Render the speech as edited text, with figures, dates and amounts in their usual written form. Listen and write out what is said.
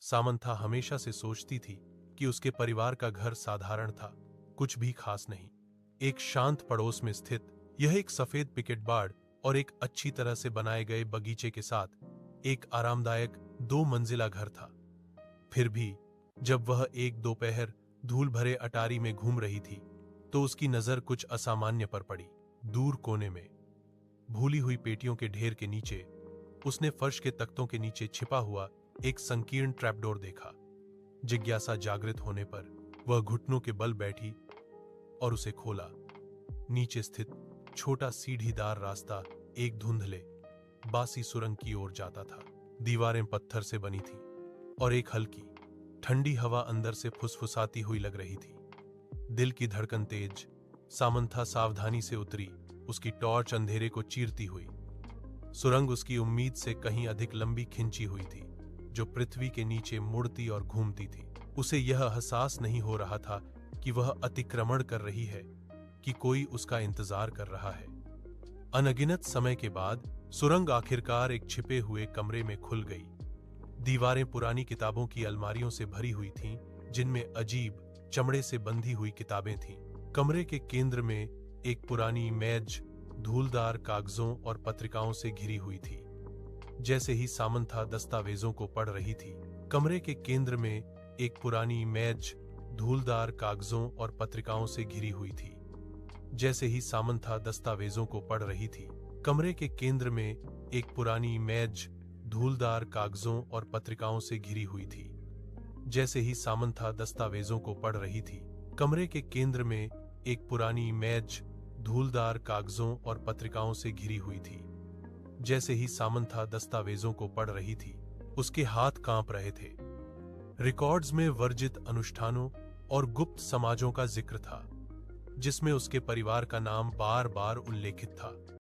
Samantha हमेशा से सोचती थी कि उसके परिवार का घर साधारण था, कुछ भी खास नहीं। एक शांत पड़ोस में स्थित यह एक सफेद पिकेट बाड़ और एक अच्छी तरह से बनाए गए बगीचे के साथ एक आरामदायक 2 मंजिला घर था। फिर भी जब वह एक दोपहर धूल भरे अटारी में घूम रही थी तो उसकी नजर कुछ असामान्य पर पड़ी। दूर कोने में भूली हुई पेटियों के ढेर के नीचे उसने फर्श के तख्तों के नीचे छिपा हुआ एक संकीर्ण ट्रैपडोर देखा। जिज्ञासा जागृत होने पर वह घुटनों के बल बैठी और उसे खोला। नीचे स्थित छोटा सीढ़ीदार रास्ता एक धुंधले बासी सुरंग की ओर जाता था। दीवारें पत्थर से बनी थी और एक हल्की ठंडी हवा अंदर से फुसफुसाती हुई लग रही थी। दिल की धड़कन तेज। सामंथा सावधानी से उतरी, उसकी टॉर्च अंधेरे को चीरती हुई। सुरंग उसकी उम्मीद से कहीं अधिक लंबी खिंची हुई थी, जो पृथ्वी के नीचे मुड़ती और घूमती थी। उसे यह एहसास नहीं हो रहा था कि वह अतिक्रमण कर रही है, कि कोई उसका इंतजार कर रहा है। अनगिनत समय के बाद सुरंग आखिरकार एक छिपे हुए कमरे में खुल गई। दीवारें पुरानी किताबों की अलमारियों से भरी हुई थीं, जिनमें अजीब चमड़े से बंधी हुई किताबें थीं। कमरे के केंद्र में एक पुरानी मेज धूलदार कागजों और पत्रिकाओं से घिरी हुई थी। जैसे ही सामंथा दस्तावेजों को पढ़ रही थी, कमरे के केंद्र में एक पुरानी मेज धूलदार कागजों और पत्रिकाओं से घिरी हुई थी। जैसे ही सामंथा दस्तावेजों को पढ़ रही थी, कमरे के केंद्र में एक पुरानी मेज धूलदार कागजों और पत्रिकाओं से घिरी हुई थी। जैसे ही सामंथा दस्तावेजों को पढ़ रही थी, कमरे के केंद्र में एक पुरानी मेज धूलदार कागजों और पत्रिकाओं से घिरी हुई थी। जैसे ही सामंथा दस्तावेजों को पढ़ रही थी, उसके हाथ कांप रहे थे। रिकॉर्ड्स में वर्जित अनुष्ठानों और गुप्त समाजों का जिक्र था, जिसमें उसके परिवार का नाम बार बार उल्लेखित था।